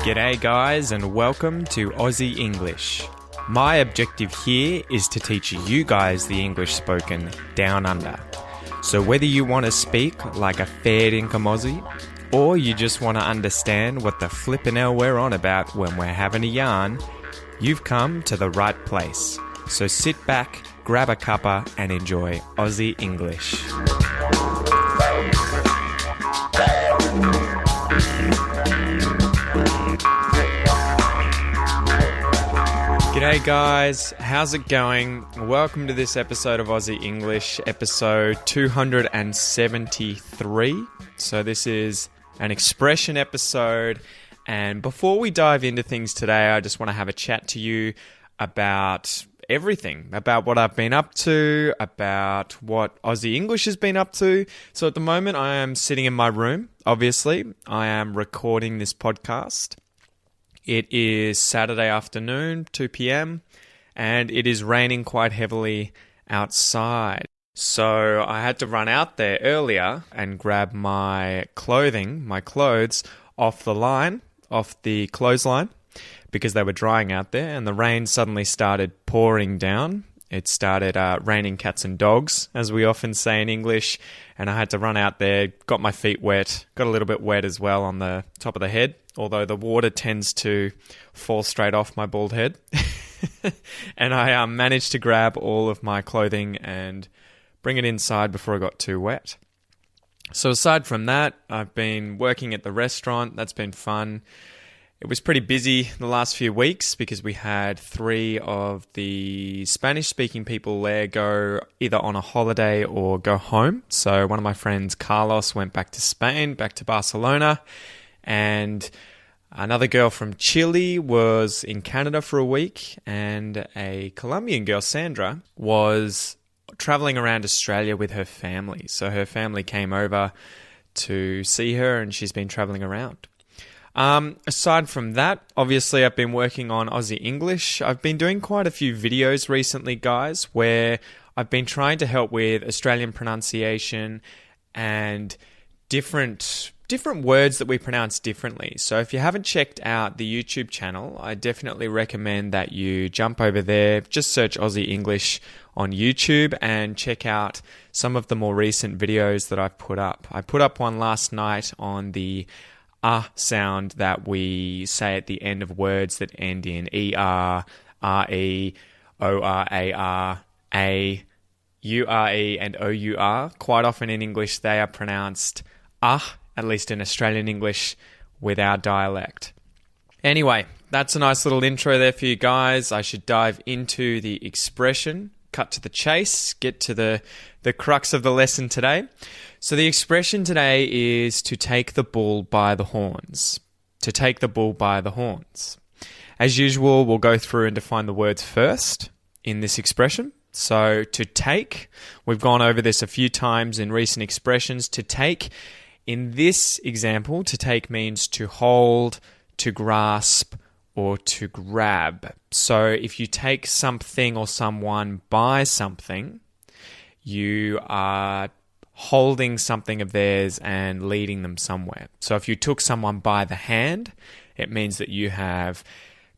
G'day guys and welcome to Aussie English. My objective here is to teach you guys the English spoken down under. So whether you want to speak like a fair income Aussie or you just want to understand what the flippin' hell we're on about when we're having a yarn, you've come to the right place. So sit back, grab a cuppa and enjoy Aussie English. G'day guys, how's it going? Welcome to this episode of Aussie English, episode 273. So this is an expression episode, and before we dive into things today, I just want to have a chat to you about everything, about what I've been up to, about what Aussie English has been up to. So at the moment, I am sitting in my room, obviously. I am recording this podcast. It is Saturday afternoon, 2 p.m, and it is raining quite heavily outside. So I had to run out there earlier and grab my clothes off the clothesline, because they were drying out there, and the rain suddenly started pouring down. It started raining cats and dogs, as we often say in English, and I had to run out there, got my feet wet, got a little bit wet as well on the top of the head, although the water tends to fall straight off my bald head. And I managed to grab all of my clothing and bring it inside before I got too wet. So aside from that, I've been working at the restaurant. That's been fun. It was pretty busy the last few weeks because we had 3 of the Spanish-speaking people there go either on a holiday or go home. So one of my friends, Carlos, went back to Spain, back to Barcelona, and another girl from Chile was in Canada for a week, and a Colombian girl, Sandra, was traveling around Australia with her family. So her family came over to see her, and she's been traveling around. Aside from that, obviously I've been working on Aussie English. I've been doing quite a few videos recently, guys, where I've been trying to help with Australian pronunciation and different words that we pronounce differently. So if you haven't checked out the YouTube channel, I definitely recommend that you jump over there, just search Aussie English on YouTube and check out some of the more recent videos that I've put up. I put up one last night on the sound that we say at the end of words that end in ER, RE, ORAR, A, URE, and OUR. Quite often in English, they are pronounced at least in Australian English, with our dialect. Anyway, that's a nice little intro there for you guys. I should dive into the expression, cut to the chase, get to the crux of the lesson today. So the expression today is to take the bull by the horns. To take the bull by the horns. As usual, we'll go through and define the words first in this expression. So to take, we've gone over this a few times in recent expressions. To take, in this example, to take means to hold, to grasp, or to grab. So if you take something or someone by something, you are holding something of theirs and leading them somewhere. So if you took someone by the hand, it means that you have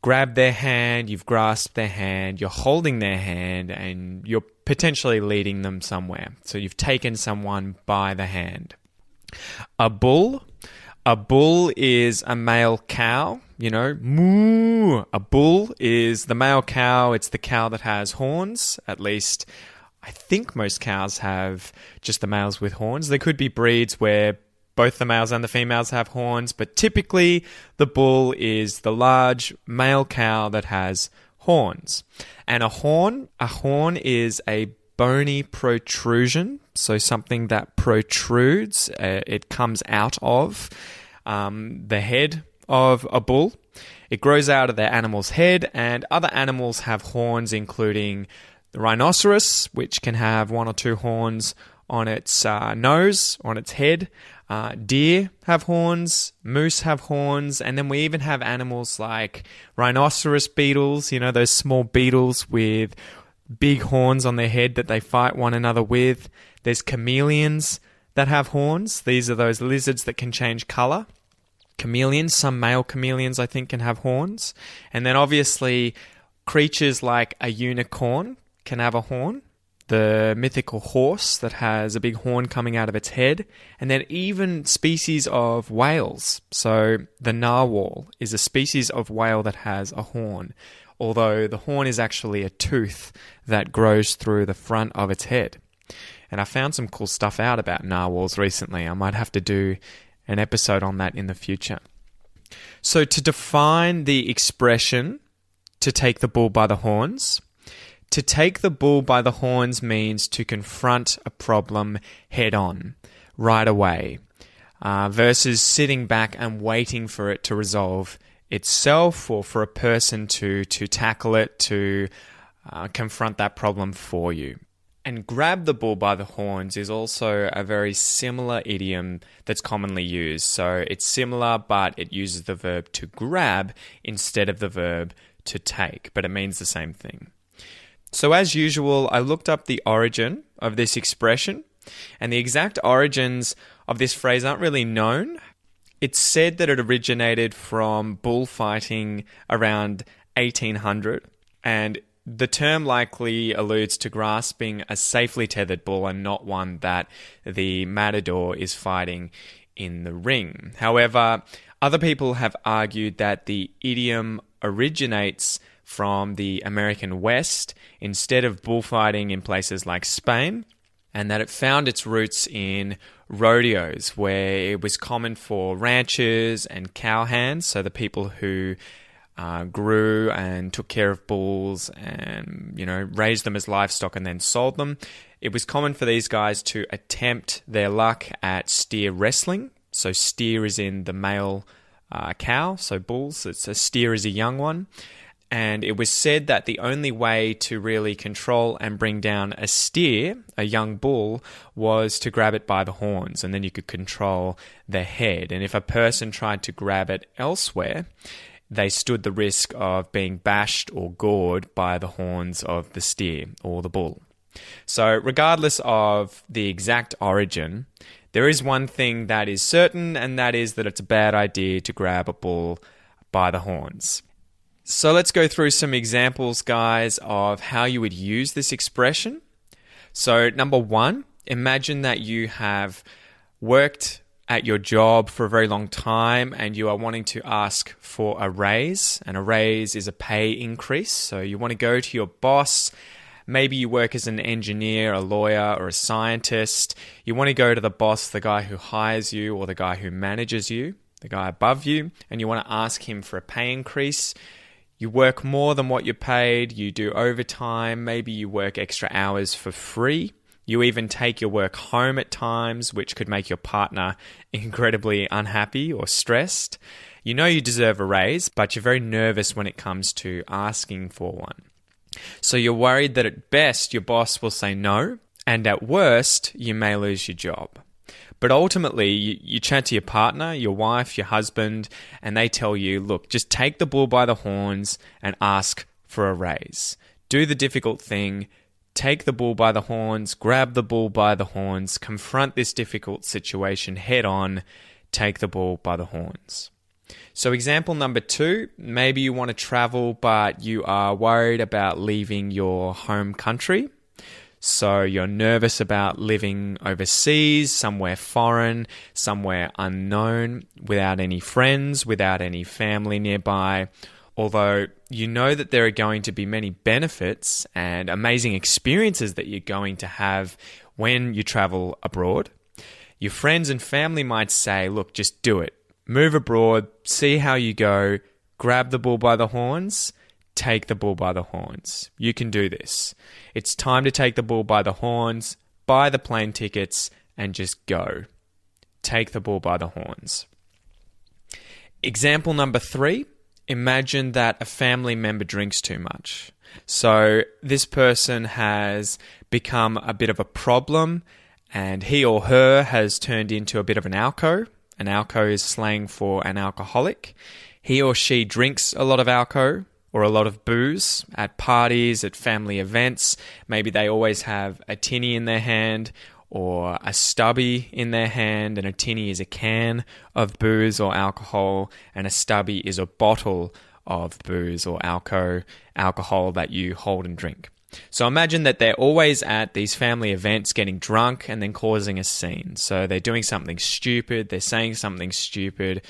grabbed their hand, you've grasped their hand, you're holding their hand, and you're potentially leading them somewhere. So you've taken someone by the hand. A bull is a male cow, moo. A bull is the male cow. It's the cow that has horns, at least I think most cows have just the males with horns. There could be breeds where both the males and the females have horns, but typically the bull is the large male cow that has horns. And a horn is a bony protrusion, so something that protrudes. It comes out of the head of a bull. It grows out of the animal's head, and other animals have horns, including the rhinoceros, which can have 1 or 2 horns on its nose, on its head. Deer have horns, moose have horns, and then we even have animals like rhinoceros beetles, those small beetles with big horns on their head that they fight one another with. There's chameleons that have horns. These are those lizards that can change color. chameleons. Some male chameleons, I think, can have horns. And then obviously creatures like a unicorn can have a horn. The mythical horse that has a big horn coming out of its head. And then even species of whales. So the narwhal is a species of whale that has a horn, although the horn is actually a tooth that grows through the front of its head. And I found some cool stuff out about narwhals recently. I might have to do an episode on that in the future. So to define the expression, to take the bull by the horns, to take the bull by the horns means to confront a problem head on, right away, versus sitting back and waiting for it to resolve itself, or for a person to tackle it, to confront that problem for you. And grab the bull by the horns is also a very similar idiom that's commonly used. So it's similar, but it uses the verb to grab instead of the verb to take, but it means the same thing. So as usual, I looked up the origin of this expression, and the exact origins of this phrase aren't really known. It's said that it originated from bullfighting around 1800, and the term likely alludes to grasping a safely tethered bull and not one that the matador is fighting in the ring. However, other people have argued that the idiom originates from the American West instead of bullfighting in places like Spain, and that it found its roots in rodeos, where it was common for ranchers and cowhands, so the people who grew and took care of bulls and, raised them as livestock and then sold them. It was common for these guys to attempt their luck at steer wrestling. So steer is in the male cow, so bulls. It's a steer is a young one. And it was said that the only way to really control and bring down a steer, a young bull, was to grab it by the horns, and then you could control the head. And if a person tried to grab it elsewhere, they stood the risk of being bashed or gored by the horns of the steer or the bull. So regardless of the exact origin, there is one thing that is certain, and that is that it's a bad idea to grab a bull by the horns. So let's go through some examples, guys, of how you would use this expression. So number one, imagine that you have worked at your job for a very long time and you are wanting to ask for a raise. And a raise is a pay increase. So you want to go to your boss. Maybe you work as an engineer, a lawyer, or a scientist. You want to go to the boss, the guy who hires you or the guy who manages you, the guy above you, and you want to ask him for a pay increase. You work more than what you're paid, you do overtime, maybe you work extra hours for free. You even take your work home at times, which could make your partner incredibly unhappy or stressed. You know you deserve a raise, but you're very nervous when it comes to asking for one. So you're worried that at best your boss will say no, and at worst you may lose your job. But ultimately, you chat to your partner, your wife, your husband, and they tell you, look, just take the bull by the horns and ask for a raise. Do the difficult thing, take the bull by the horns, grab the bull by the horns, confront this difficult situation head on, take the bull by the horns. So example number two, maybe you want to travel, but you are worried about leaving your home country. So you're nervous about living overseas, somewhere foreign, somewhere unknown, without any friends, without any family nearby. Although you know that there are going to be many benefits and amazing experiences that you're going to have when you travel abroad. Your friends and family might say, look, just do it. Move abroad, see how you go, grab the bull by the horns, take the bull by the horns. You can do this. It's time to take the bull by the horns, buy the plane tickets, and just go. Take the bull by the horns. Example number three, imagine that a family member drinks too much. So this person has become a bit of a problem, and he or her has turned into a bit of an alco. An alco is slang for an alcoholic. He or she drinks a lot of alco, or a lot of booze at parties, at family events. Maybe they always have a tinny in their hand, or a stubby in their hand, and a tinny is a can of booze or alcohol, and a stubby is a bottle of booze or alcohol that you hold and drink. So imagine that they're always at these family events getting drunk and then causing a scene. So they're doing something stupid, they're saying something stupid.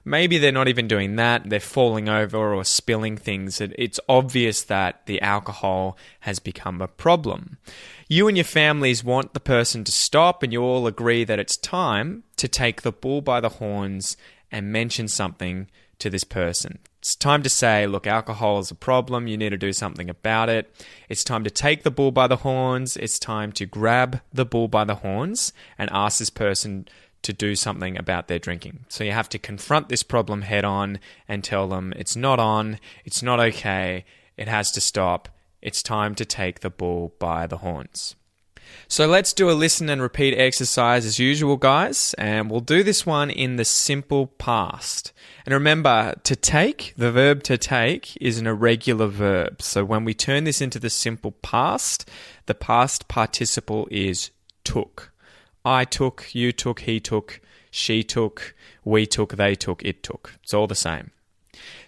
Maybe they're not even doing that, they're falling over or spilling things. It's obvious that the alcohol has become a problem. You and your families want the person to stop, and you all agree that it's time to take the bull by the horns and mention something to this person. It's time to say, look, alcohol is a problem. You need to do something about it. It's time to take the bull by the horns. It's time to grab the bull by the horns and ask this person to do something about their drinking. So you have to confront this problem head on and tell them it's not on, it's not okay, it has to stop. It's time to take the bull by the horns. So let's do a listen and repeat exercise as usual, guys, and we'll do this one in the simple past. And remember, to take, the verb to take, is an irregular verb. So when we turn this into the simple past, the past participle is took. I took, you took, he took, she took, we took, they took, it took. It's all the same.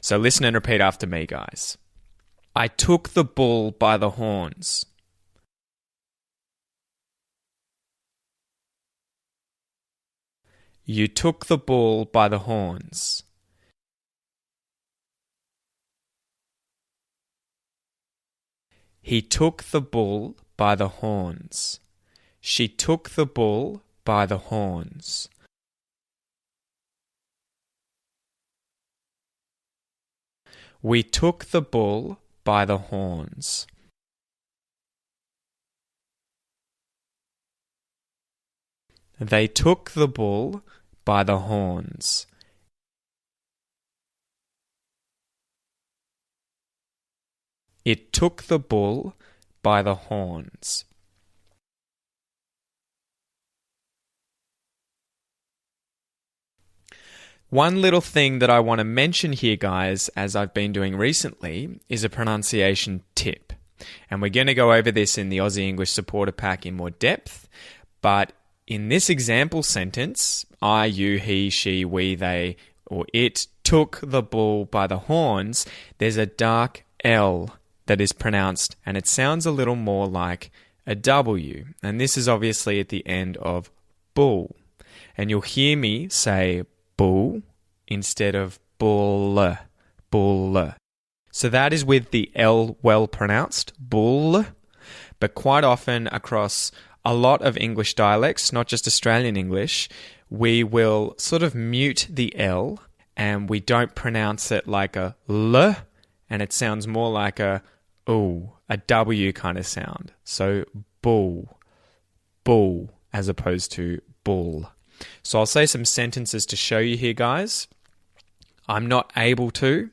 So listen and repeat after me, guys. I took the bull by the horns. You took the bull by the horns. He took the bull by the horns. She took the bull by the horns. We took the bull by the horns. They took the bull by the horns. It took the bull by the horns. One little thing that I want to mention here, guys, as I've been doing recently, is a pronunciation tip. And we're going to go over this in the Aussie English Supporter Pack in more depth. But in this example sentence, I, you, he, she, we, they, or it took the bull by the horns, there's a dark L that is pronounced, and it sounds a little more like a W. And this is obviously at the end of bull. And you'll hear me say bull instead of bull, bull. So that is with the L well pronounced, bull. But quite often across a lot of English dialects, not just Australian English, we will sort of mute the L and we don't pronounce it like a L, and it sounds more like a O, a W kind of sound. So bull, bull, as opposed to bull. So I'll say some sentences to show you here, guys. I'm not able to.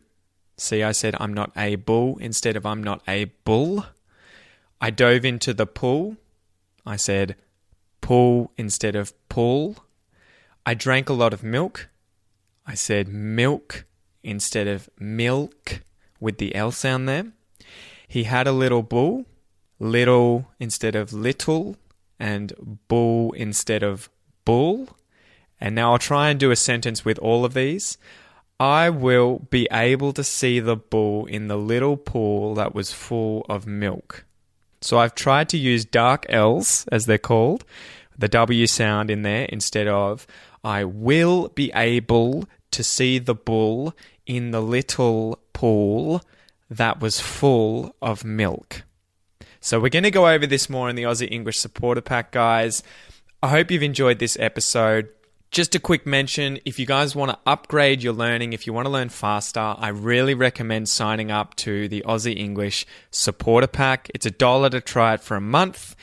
See, I said I'm not able instead of I'm not a bull. I dove into the pool. I said pool instead of pull. I drank a lot of milk. I said milk instead of milk with the L sound there. He had a little bull. Little instead of little, and bull instead of bull. And now I'll try and do a sentence with all of these. I will be able to see the bull in the little pool that was full of milk. So I've tried to use dark L's, as they're called, the W sound in there, instead of I will be able to see the bull in the little pool that was full of milk. So we're going to go over this more in the Aussie English Supporter Pack, guys. I hope you've enjoyed this episode. Just a quick mention, if you guys want to upgrade your learning, if you want to learn faster, I really recommend signing up to the Aussie English Supporter Pack. It's $1 to try it for a month.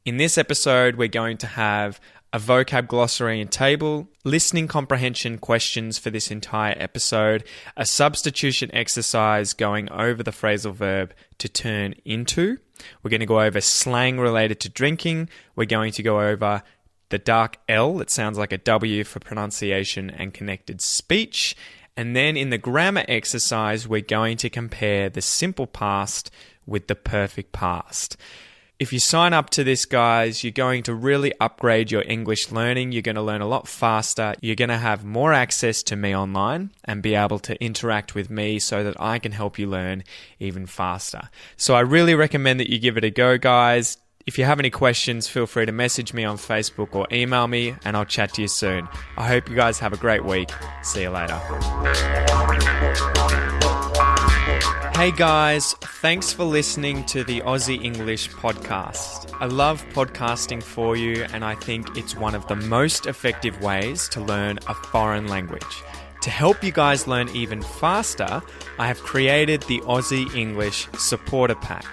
In this episode, we're going to have a vocab glossary and table, listening comprehension questions for this entire episode, a substitution exercise going over the phrasal verb to turn into. We're going to go over slang related to drinking. We're going to go over the dark L that sounds like a W for pronunciation and connected speech. And then in the grammar exercise, we're going to compare the simple past with the perfect past. If you sign up to this, guys, you're going to really upgrade your English learning. You're going to learn a lot faster. You're going to have more access to me online and be able to interact with me so that I can help you learn even faster. So I really recommend that you give it a go, guys. If you have any questions, feel free to message me on Facebook or email me, and I'll chat to you soon. I hope you guys have a great week. See you later. Hey guys, thanks for listening to the Aussie English podcast. I love podcasting for you, and I think it's one of the most effective ways to learn a foreign language. To help you guys learn even faster, I have created the Aussie English Supporter Pack.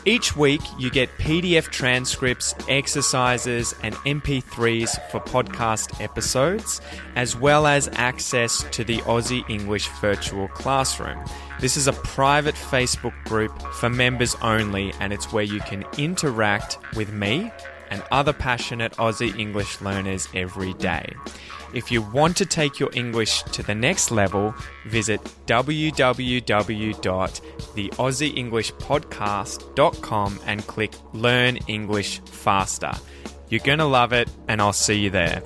Each week, you get PDF transcripts, exercises, and MP3s for podcast episodes, as well as access to the Aussie English Virtual Classroom. This is a private Facebook group for members only, and it's where you can interact with me and other passionate Aussie English learners every day. If you want to take your English to the next level, visit www.theaussieenglishpodcast.com and click Learn English Faster. You're going to love it, and I'll see you there.